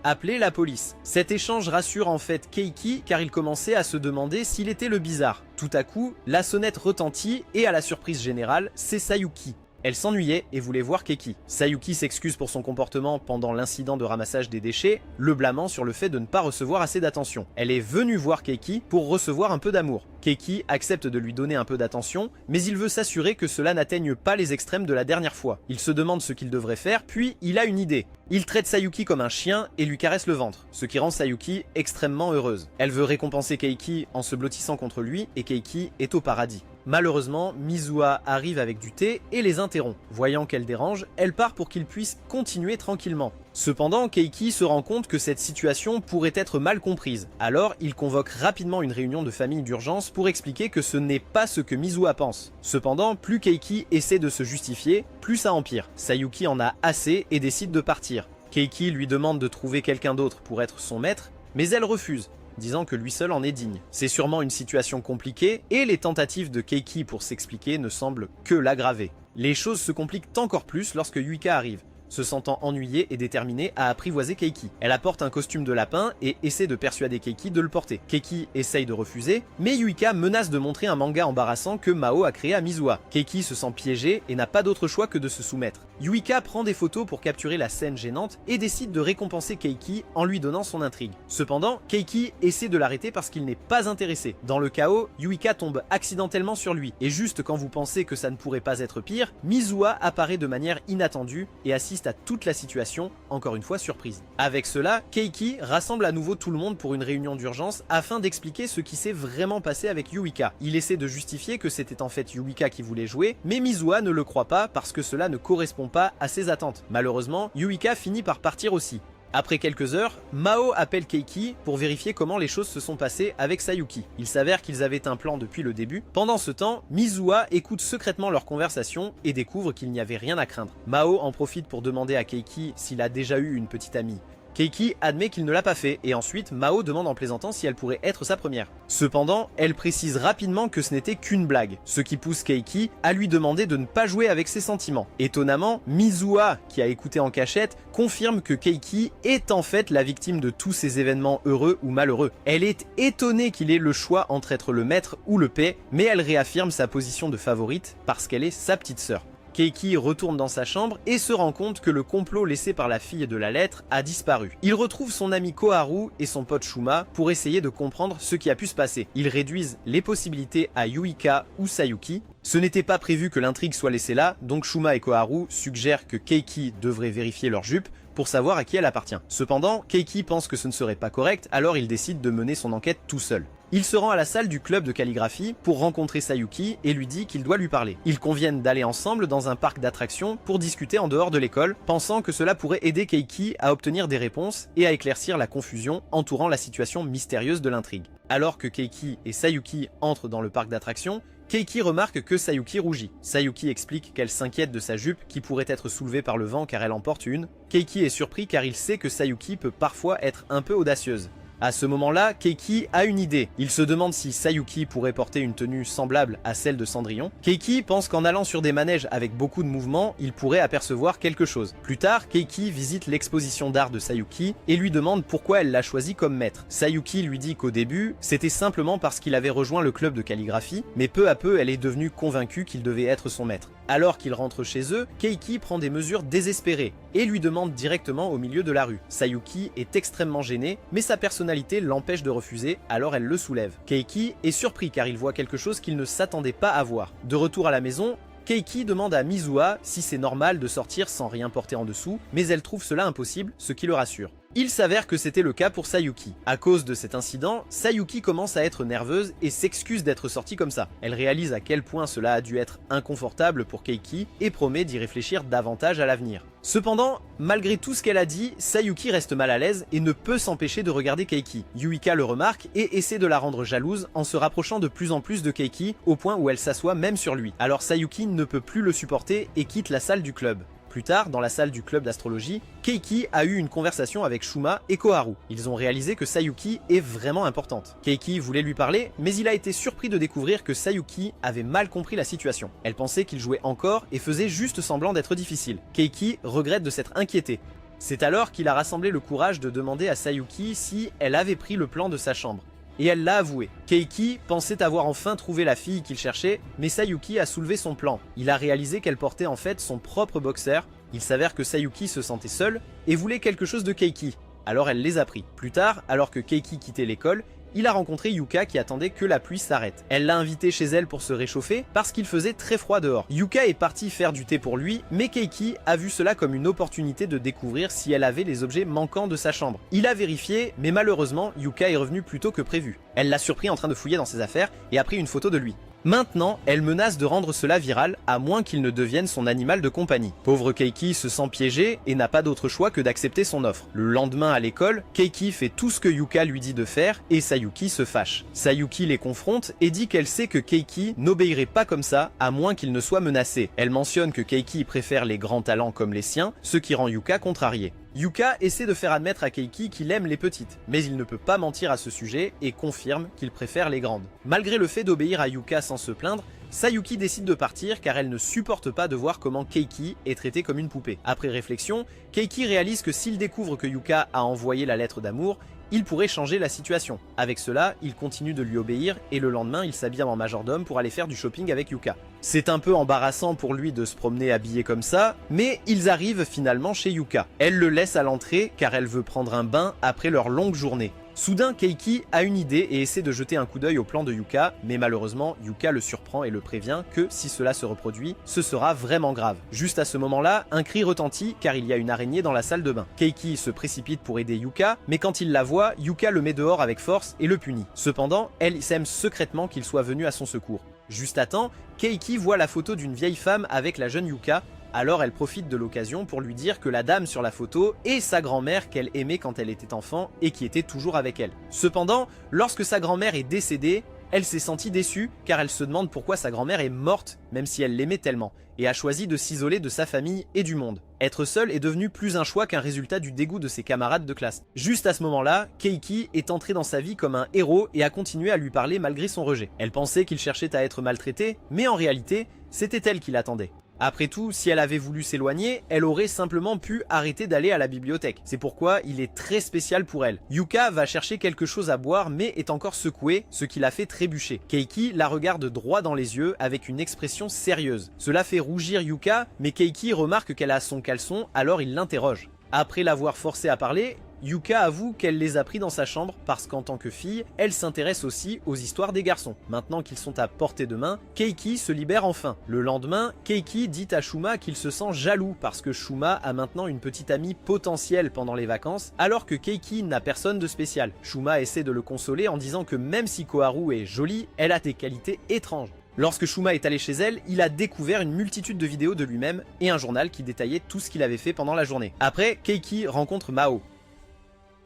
Appeler la police. Cet échange rassure en fait Keiki car il commençait à se demander s'il était le bizarre. Tout à coup, la sonnette retentit et à la surprise générale, c'est Sayuki. Elle s'ennuyait et voulait voir Keiki. Sayuki s'excuse pour son comportement pendant l'incident de ramassage des déchets, le blâmant sur le fait de ne pas recevoir assez d'attention. Elle est venue voir Keiki pour recevoir un peu d'amour. Keiki accepte de lui donner un peu d'attention, mais il veut s'assurer que cela n'atteigne pas les extrêmes de la dernière fois. Il se demande ce qu'il devrait faire, puis il a une idée. Il traite Sayuki comme un chien et lui caresse le ventre, ce qui rend Sayuki extrêmement heureuse. Elle veut récompenser Keiki en se blottissant contre lui et Keiki est au paradis. Malheureusement, Mizuha arrive avec du thé et les interrompt. Voyant qu'elle dérange, elle part pour qu'ils puissent continuer tranquillement. Cependant, Keiki se rend compte que cette situation pourrait être mal comprise. Alors, il convoque rapidement une réunion de famille d'urgence pour expliquer que ce n'est pas ce que Mizuha pense. Cependant, plus Keiki essaie de se justifier, plus ça empire. Sayuki en a assez et décide de partir. Keiki lui demande de trouver quelqu'un d'autre pour être son maître, mais elle refuse, disant que lui seul en est digne. C'est sûrement une situation compliquée et les tentatives de Keiki pour s'expliquer ne semblent que l'aggraver. Les choses se compliquent encore plus lorsque Yuika arrive. se sentant ennuyée et déterminée à apprivoiser Keiki. Elle apporte un costume de lapin et essaie de persuader Keiki de le porter. Keiki essaye de refuser, mais Yuika menace de montrer un manga embarrassant que Mao a créé à Mizuha. Keiki se sent piégée et n'a pas d'autre choix que de se soumettre. Yuika prend des photos pour capturer la scène gênante et décide de récompenser Keiki en lui donnant son intrigue. Cependant, Keiki essaie de l'arrêter parce qu'il n'est pas intéressé. Dans le chaos, Yuika tombe accidentellement sur lui, et juste quand vous pensez que ça ne pourrait pas être pire, Mizuha apparaît de manière inattendue et assiste à toute la situation, encore une fois surprise. Avec cela, Keiki rassemble à nouveau tout le monde pour une réunion d'urgence afin d'expliquer ce qui s'est vraiment passé avec Yuika. Il essaie de justifier que c'était en fait Yuika qui voulait jouer, mais Mizuha ne le croit pas parce que cela ne correspond pas à ses attentes. Malheureusement, Yuika finit par partir aussi. Après quelques heures, Mao appelle Keiki pour vérifier comment les choses se sont passées avec Sayuki. Il s'avère qu'ils avaient un plan depuis le début. Pendant ce temps, Mizuha écoute secrètement leur conversation et découvre qu'il n'y avait rien à craindre. Mao en profite pour demander à Keiki s'il a déjà eu une petite amie. Keiki admet qu'il ne l'a pas fait et ensuite Mao demande en plaisantant si elle pourrait être sa première. Cependant, elle précise rapidement que ce n'était qu'une blague, ce qui pousse Keiki à lui demander de ne pas jouer avec ses sentiments. Étonnamment, Mizuha, qui a écouté en cachette, confirme que Keiki est en fait la victime de tous ces événements heureux ou malheureux. Elle est étonnée qu'il ait le choix entre être le maître ou le paix, mais elle réaffirme sa position de favorite parce qu'elle est sa petite sœur. Keiki retourne dans sa chambre et se rend compte que le complot laissé par la fille de la lettre a disparu. Il retrouve son ami Koharu et son pote Shuma pour essayer de comprendre ce qui a pu se passer. Ils réduisent les possibilités à Yuika ou Sayuki. Ce n'était pas prévu que l'intrigue soit laissée là, donc Shuma et Koharu suggèrent que Keiki devrait vérifier leur jupe pour savoir à qui elle appartient. Cependant, Keiki pense que ce ne serait pas correct, alors il décide de mener son enquête tout seul. Il se rend à la salle du club de calligraphie pour rencontrer Sayuki et lui dit qu'il doit lui parler. Ils conviennent d'aller ensemble dans un parc d'attractions pour discuter en dehors de l'école, pensant que cela pourrait aider Keiki à obtenir des réponses et à éclaircir la confusion entourant la situation mystérieuse de l'intrigue. Alors que Keiki et Sayuki entrent dans le parc d'attractions, Keiki remarque que Sayuki rougit. Sayuki explique qu'elle s'inquiète de sa jupe qui pourrait être soulevée par le vent car elle en porte une. Keiki est surpris car il sait que Sayuki peut parfois être un peu audacieuse. À ce moment-là, Keiki a une idée. Il se demande si Sayuki pourrait porter une tenue semblable à celle de Cendrillon. Keiki pense qu'en allant sur des manèges avec beaucoup de mouvements, il pourrait apercevoir quelque chose. Plus tard, Keiki visite l'exposition d'art de Sayuki et lui demande pourquoi elle l'a choisi comme maître. Sayuki lui dit qu'au début, c'était simplement parce qu'il avait rejoint le club de calligraphie, mais peu à peu, elle est devenue convaincue qu'il devait être son maître. Alors qu'ils rentrent chez eux, Keiki prend des mesures désespérées et lui demande directement au milieu de la rue. Sayuki est extrêmement gênée, mais sa personnalité l'empêche de refuser, alors elle le soulève. Keiki est surpris car il voit quelque chose qu'il ne s'attendait pas à voir. De retour à la maison, Keiki demande à Mizuha si c'est normal de sortir sans rien porter en dessous, mais elle trouve cela impossible, ce qui le rassure. Il s'avère que c'était le cas pour Sayuki. À cause de cet incident, Sayuki commence à être nerveuse et s'excuse d'être sortie comme ça. Elle réalise à quel point cela a dû être inconfortable pour Keiki et promet d'y réfléchir davantage à l'avenir. Cependant, malgré tout ce qu'elle a dit, Sayuki reste mal à l'aise et ne peut s'empêcher de regarder Keiki. Yuika le remarque et essaie de la rendre jalouse en se rapprochant de plus en plus de Keiki au point où elle s'assoit même sur lui. Alors Sayuki ne peut plus le supporter et quitte la salle du club. Plus tard, dans la salle du club d'astrologie, Keiki a eu une conversation avec Shuma et Koharu. Ils ont réalisé que Sayuki est vraiment importante. Keiki voulait lui parler, mais il a été surpris de découvrir que Sayuki avait mal compris la situation. Elle pensait qu'il jouait encore et faisait juste semblant d'être difficile. Keiki regrette de s'être inquiétée. C'est alors qu'il a rassemblé le courage de demander à Sayuki si elle avait pris le plan de sa chambre. Et elle l'a avoué. Keiki pensait avoir enfin trouvé la fille qu'il cherchait, mais Sayuki a soulevé son plan. Il a réalisé qu'elle portait en fait son propre boxer. Il s'avère que Sayuki se sentait seule et voulait quelque chose de Keiki. Alors elle les a pris. Plus tard, alors que Keiki quittait l'école, il a rencontré Yuka qui attendait que la pluie s'arrête. Elle l'a invité chez elle pour se réchauffer parce qu'il faisait très froid dehors. Yuka est parti faire du thé pour lui, mais Keiki a vu cela comme une opportunité de découvrir si elle avait les objets manquants de sa chambre. Il a vérifié, mais malheureusement, Yuka est revenu plus tôt que prévu. Elle l'a surpris en train de fouiller dans ses affaires et a pris une photo de lui. Maintenant, elle menace de rendre cela viral, à moins qu'il ne devienne son animal de compagnie. Pauvre Keiki se sent piégée et n'a pas d'autre choix que d'accepter son offre. Le lendemain à l'école, Keiki fait tout ce que Yuka lui dit de faire et Sayuki se fâche. Sayuki les confronte et dit qu'elle sait que Keiki n'obéirait pas comme ça, à moins qu'il ne soit menacé. Elle mentionne que Keiki préfère les grands talents comme les siens, ce qui rend Yuka contrarié. Yuka essaie de faire admettre à Keiki qu'il aime les petites, mais il ne peut pas mentir à ce sujet et confirme qu'il préfère les grandes. Malgré le fait d'obéir à Yuka sans se plaindre, Sayuki décide de partir car elle ne supporte pas de voir comment Keiki est traitée comme une poupée. Après réflexion, Keiki réalise que s'il découvre que Yuka a envoyé la lettre d'amour, il pourrait changer la situation. Avec cela, il continue de lui obéir et le lendemain, il s'habille en majordome pour aller faire du shopping avec Yuka. C'est un peu embarrassant pour lui de se promener habillé comme ça, mais ils arrivent finalement chez Yuka. Elle le laisse à l'entrée car elle veut prendre un bain après leur longue journée. Soudain, Keiki a une idée et essaie de jeter un coup d'œil au plan de Yuka, mais malheureusement, Yuka le surprend et le prévient que si cela se reproduit, ce sera vraiment grave. Juste à ce moment-là, un cri retentit car il y a une araignée dans la salle de bain. Keiki se précipite pour aider Yuka, mais quand il la voit, Yuka le met dehors avec force et le punit. Cependant, elle sème secrètement qu'il soit venu à son secours. Juste à temps, Keiki voit la photo d'une vieille femme avec la jeune Yuka. Alors elle profite de l'occasion pour lui dire que la dame sur la photo est sa grand-mère qu'elle aimait quand elle était enfant et qui était toujours avec elle. Cependant, lorsque sa grand-mère est décédée, elle s'est sentie déçue car elle se demande pourquoi sa grand-mère est morte même si elle l'aimait tellement et a choisi de s'isoler de sa famille et du monde. Être seule est devenu plus un choix qu'un résultat du dégoût de ses camarades de classe. Juste à ce moment-là, Keiki est entrée dans sa vie comme un héros et a continué à lui parler malgré son rejet. Elle pensait qu'il cherchait à être maltraité, mais en réalité, c'était elle qui l'attendait. Après tout, si elle avait voulu s'éloigner, elle aurait simplement pu arrêter d'aller à la bibliothèque. C'est pourquoi il est très spécial pour elle. Yuka va chercher quelque chose à boire mais est encore secouée, ce qui la fait trébucher. Keiki la regarde droit dans les yeux avec une expression sérieuse. Cela fait rougir Yuka, mais Keiki remarque qu'elle a son caleçon, alors il l'interroge. Après l'avoir forcée à parler, Yuka avoue qu'elle les a pris dans sa chambre parce qu'en tant que fille, elle s'intéresse aussi aux histoires des garçons. Maintenant qu'ils sont à portée de main, Keiki se libère enfin. Le lendemain, Keiki dit à Shuma qu'il se sent jaloux parce que Shuma a maintenant une petite amie potentielle pendant les vacances, alors que Keiki n'a personne de spécial. Shuma essaie de le consoler en disant que même si Koharu est jolie, elle a des qualités étranges. Lorsque Shuma est allé chez elle, il a découvert une multitude de vidéos de lui-même et un journal qui détaillait tout ce qu'il avait fait pendant la journée. Après, Keiki rencontre Mao,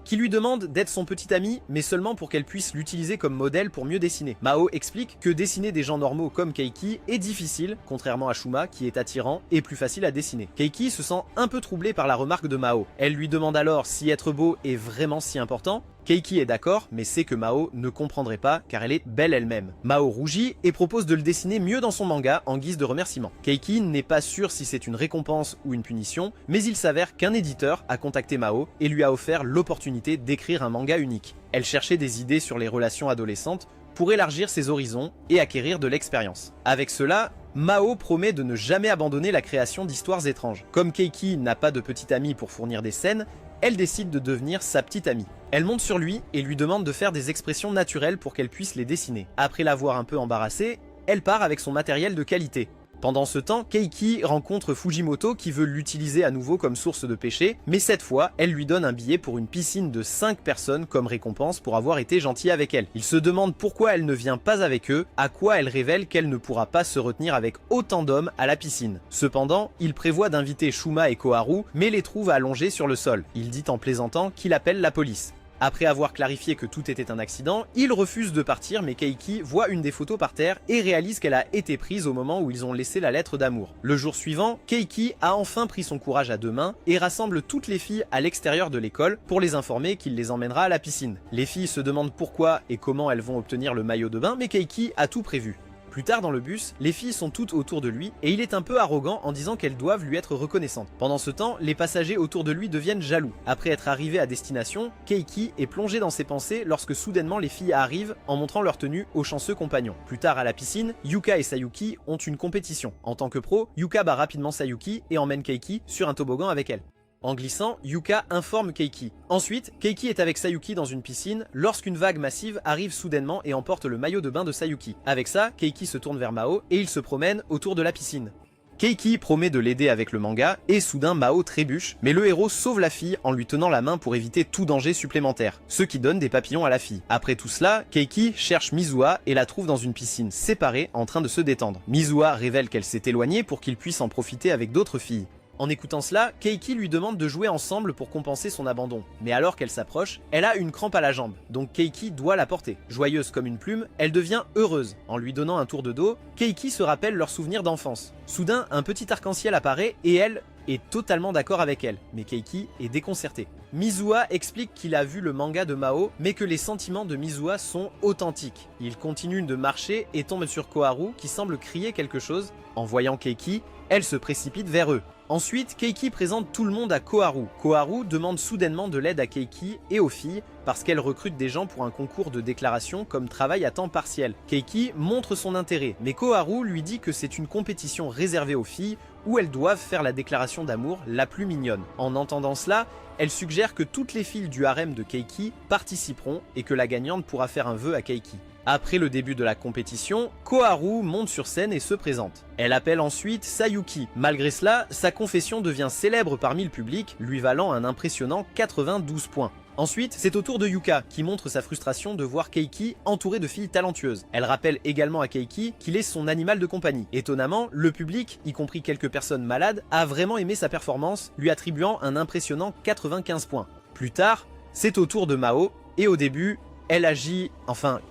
qui lui demande d'être son petit ami, mais seulement pour qu'elle puisse l'utiliser comme modèle pour mieux dessiner. Mao explique que dessiner des gens normaux comme Keiki est difficile, contrairement à Shuma qui est attirant et plus facile à dessiner. Keiki se sent un peu troublée par la remarque de Mao. Elle lui demande alors si être beau est vraiment si important. Keiki est d'accord, mais sait que Mao ne comprendrait pas car elle est belle elle-même. Mao rougit et propose de le dessiner mieux dans son manga en guise de remerciement. Keiki n'est pas sûr si c'est une récompense ou une punition, mais il s'avère qu'un éditeur a contacté Mao et lui a offert l'opportunité d'écrire un manga unique. Elle cherchait des idées sur les relations adolescentes pour élargir ses horizons et acquérir de l'expérience. Avec cela, Mao promet de ne jamais abandonner la création d'histoires étranges. Comme Keiki n'a pas de petite amie pour fournir des scènes, elle décide de devenir sa petite amie. Elle monte sur lui et lui demande de faire des expressions naturelles pour qu'elle puisse les dessiner. Après l'avoir un peu embarrassée, elle part avec son matériel de qualité. Pendant ce temps, Keiki rencontre Fujimoto qui veut l'utiliser à nouveau comme source de péché, mais cette fois, elle lui donne un billet pour une piscine de 5 personnes comme récompense pour avoir été gentil avec elle. Il se demande pourquoi elle ne vient pas avec eux, à quoi elle révèle qu'elle ne pourra pas se retenir avec autant d'hommes à la piscine. Cependant, il prévoit d'inviter Shuma et Koharu, mais les trouve allongés sur le sol. Il dit en plaisantant qu'il appelle la police. Après avoir clarifié que tout était un accident, il refuse de partir mais Keiki voit une des photos par terre et réalise qu'elle a été prise au moment où ils ont laissé la lettre d'amour. Le jour suivant, Keiki a enfin pris son courage à deux mains et rassemble toutes les filles à l'extérieur de l'école pour les informer qu'il les emmènera à la piscine. Les filles se demandent pourquoi et comment elles vont obtenir le maillot de bain mais Keiki a tout prévu. Plus tard dans le bus, les filles sont toutes autour de lui et il est un peu arrogant en disant qu'elles doivent lui être reconnaissantes. Pendant ce temps, les passagers autour de lui deviennent jaloux. Après être arrivé à destination, Keiki est plongé dans ses pensées lorsque soudainement les filles arrivent en montrant leur tenue aux chanceux compagnons. Plus tard à la piscine, Yuka et Sayuki ont une compétition. En tant que pro, Yuka bat rapidement Sayuki et emmène Keiki sur un toboggan avec elle. En glissant, Yuka informe Keiki. Ensuite, Keiki est avec Sayuki dans une piscine lorsqu'une vague massive arrive soudainement et emporte le maillot de bain de Sayuki. Avec ça, Keiki se tourne vers Mao et ils se promènent autour de la piscine. Keiki promet de l'aider avec le manga et soudain Mao trébuche, mais le héros sauve la fille en lui tenant la main pour éviter tout danger supplémentaire, ce qui donne des papillons à la fille. Après tout cela, Keiki cherche Mizuha et la trouve dans une piscine séparée en train de se détendre. Mizuha révèle qu'elle s'est éloignée pour qu'il puisse en profiter avec d'autres filles. En écoutant cela, Keiki lui demande de jouer ensemble pour compenser son abandon. Mais alors qu'elle s'approche, elle a une crampe à la jambe, donc Keiki doit la porter. Joyeuse comme une plume, elle devient heureuse. En lui donnant un tour de dos, Keiki se rappelle leurs souvenirs d'enfance. Soudain, un petit arc-en-ciel apparaît et elle est totalement d'accord avec elle, mais Keiki est déconcerté. Mizua explique qu'il a vu le manga de Mao, mais que les sentiments de Mizua sont authentiques. Il continue de marcher et tombe sur Koharu qui semble crier quelque chose. En voyant Keiki, elle se précipite vers eux. Ensuite, Keiki présente tout le monde à Koharu. Koharu demande soudainement de l'aide à Keiki et aux filles parce qu'elle recrute des gens pour un concours de déclaration comme travail à temps partiel. Keiki montre son intérêt, mais Koharu lui dit que c'est une compétition réservée aux filles où elles doivent faire la déclaration d'amour la plus mignonne. En entendant cela, elle suggère que toutes les filles du harem de Keiki participeront et que la gagnante pourra faire un vœu à Keiki. Après le début de la compétition, Koharu monte sur scène et se présente. Elle appelle ensuite Sayuki. Malgré cela, sa confession devient célèbre parmi le public, lui valant un impressionnant 92 points. Ensuite, c'est au tour de Yuka, qui montre sa frustration de voir Keiki entourée de filles talentueuses. Elle rappelle également à Keiki qu'il est son animal de compagnie. Étonnamment, le public, y compris quelques personnes malades, a vraiment aimé sa performance, lui attribuant un impressionnant 95 points. Plus tard, c'est au tour de Mao, et au début, elle agit,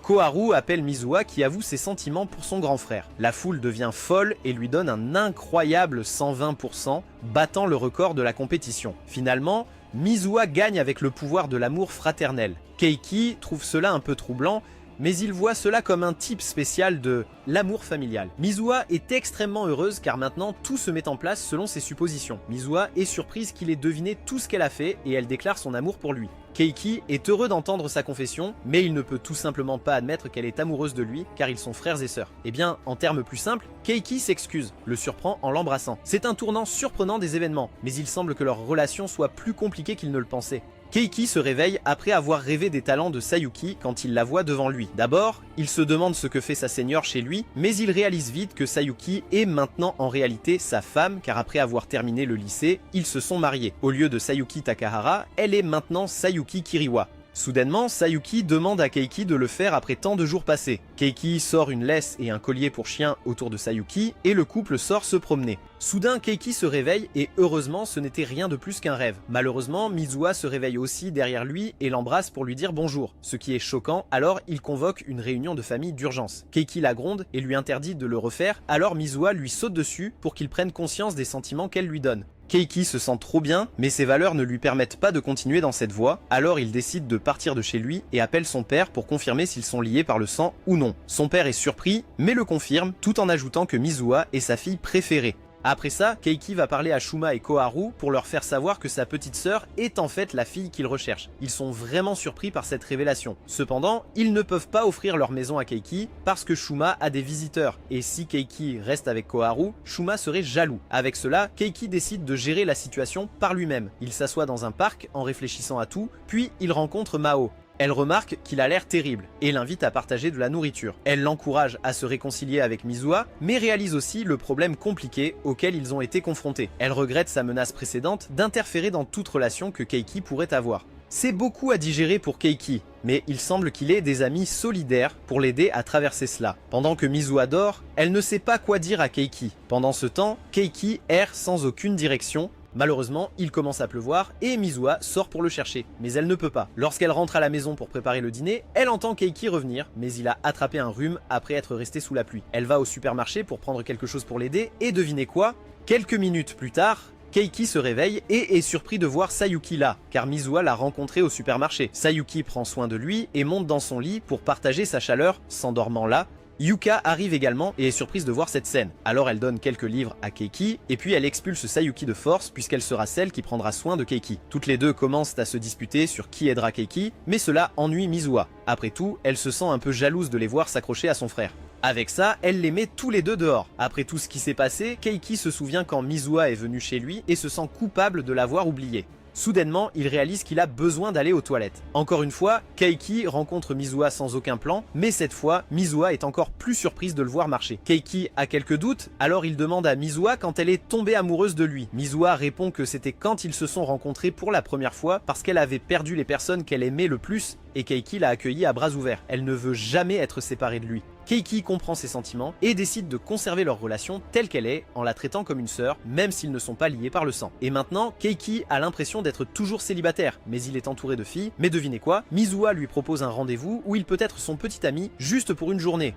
Koharu appelle Mizua qui avoue ses sentiments pour son grand frère. La foule devient folle et lui donne un incroyable 120%, battant le record de la compétition. Finalement, Mizua gagne avec le pouvoir de l'amour fraternel. Keiki trouve cela un peu troublant, mais il voit cela comme un type spécial de l'amour familial. Mizua est extrêmement heureuse car maintenant tout se met en place selon ses suppositions. Mizua est surprise qu'il ait deviné tout ce qu'elle a fait et elle déclare son amour pour lui. Keiki est heureux d'entendre sa confession, mais il ne peut tout simplement pas admettre qu'elle est amoureuse de lui car ils sont frères et sœurs. Eh bien, en termes plus simples, Keiki s'excuse, le surprend en l'embrassant. C'est un tournant surprenant des événements, mais il semble que leur relation soit plus compliquée qu'il ne le pensait. Keiki se réveille après avoir rêvé des talents de Sayuki quand il la voit devant lui. D'abord, il se demande ce que fait sa seigneur chez lui, mais il réalise vite que Sayuki est maintenant en réalité sa femme car après avoir terminé le lycée, ils se sont mariés. Au lieu de Sayuki Takahara, elle est maintenant Sayuki Kiriwa. Soudainement, Sayuki demande à Keiki de le faire après tant de jours passés. Keiki sort une laisse et un collier pour chien autour de Sayuki et le couple sort se promener. Soudain, Keiki se réveille et heureusement ce n'était rien de plus qu'un rêve. Malheureusement, Mizua se réveille aussi derrière lui et l'embrasse pour lui dire bonjour. Ce qui est choquant, alors il convoque une réunion de famille d'urgence. Keiki la gronde et lui interdit de le refaire, alors Mizua lui saute dessus pour qu'il prenne conscience des sentiments qu'elle lui donne. Keiki se sent trop bien, mais ses valeurs ne lui permettent pas de continuer dans cette voie, alors il décide de partir de chez lui et appelle son père pour confirmer s'ils sont liés par le sang ou non. Son père est surpris, mais le confirme, tout en ajoutant que Mizua est sa fille préférée. Après ça, Keiki va parler à Shuma et Koharu pour leur faire savoir que sa petite sœur est en fait la fille qu'il recherche. Ils sont vraiment surpris par cette révélation. Cependant, ils ne peuvent pas offrir leur maison à Keiki parce que Shuma a des visiteurs. Et si Keiki reste avec Koharu, Shuma serait jaloux. Avec cela, Keiki décide de gérer la situation par lui-même. Il s'assoit dans un parc en réfléchissant à tout, puis il rencontre Mao. Elle remarque qu'il a l'air terrible et l'invite à partager de la nourriture. Elle l'encourage à se réconcilier avec Mizua, mais réalise aussi le problème compliqué auquel ils ont été confrontés. Elle regrette sa menace précédente d'interférer dans toute relation que Keiki pourrait avoir. C'est beaucoup à digérer pour Keiki, mais il semble qu'il ait des amis solidaires pour l'aider à traverser cela. Pendant que Mizua dort, elle ne sait pas quoi dire à Keiki. Pendant ce temps, Keiki erre sans aucune direction. Malheureusement, il commence à pleuvoir et Mizua sort pour le chercher, mais elle ne peut pas. Lorsqu'elle rentre à la maison pour préparer le dîner, elle entend Keiki revenir, mais il a attrapé un rhume après être resté sous la pluie. Elle va au supermarché pour prendre quelque chose pour l'aider et devinez quoi? Quelques minutes plus tard, Keiki se réveille et est surpris de voir Sayuki là, car Mizua l'a rencontré au supermarché. Sayuki prend soin de lui et monte dans son lit pour partager sa chaleur, s'endormant là. Yuka arrive également et est surprise de voir cette scène. Alors elle donne quelques livres à Keiki et puis elle expulse Sayuki de force puisqu'elle sera celle qui prendra soin de Keiki. Toutes les deux commencent à se disputer sur qui aidera Keiki, mais cela ennuie Mizua. Après tout, elle se sent un peu jalouse de les voir s'accrocher à son frère. Avec ça, elle les met tous les deux dehors. Après tout ce qui s'est passé, Keiki se souvient quand Mizua est venu chez lui et se sent coupable de l'avoir oublié. Soudainement, il réalise qu'il a besoin d'aller aux toilettes. Encore une fois, Keiki rencontre Mizua sans aucun plan, mais cette fois, Mizua est encore plus surprise de le voir marcher. Keiki a quelques doutes, alors il demande à Mizua quand elle est tombée amoureuse de lui. Mizua répond que c'était quand ils se sont rencontrés pour la première fois parce qu'elle avait perdu les personnes qu'elle aimait le plus et Keiki l'a accueillie à bras ouverts. Elle ne veut jamais être séparée de lui. Keiki comprend ses sentiments et décide de conserver leur relation telle qu'elle est en la traitant comme une sœur, même s'ils ne sont pas liés par le sang. Et maintenant, Keiki a l'impression d'être toujours célibataire, mais il est entouré de filles. Mais devinez quoi? Mizua lui propose un rendez-vous où il peut être son petit ami juste pour une journée.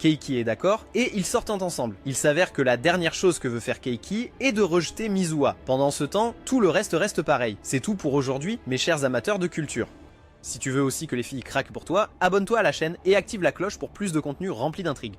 Keiki est d'accord et ils sortent ensemble. Il s'avère que la dernière chose que veut faire Keiki est de rejeter Mizuha. Pendant ce temps, tout le reste pareil. C'est tout pour aujourd'hui, mes chers amateurs de culture. Si tu veux aussi que les filles craquent pour toi, abonne-toi à la chaîne et active la cloche pour plus de contenu rempli d'intrigues.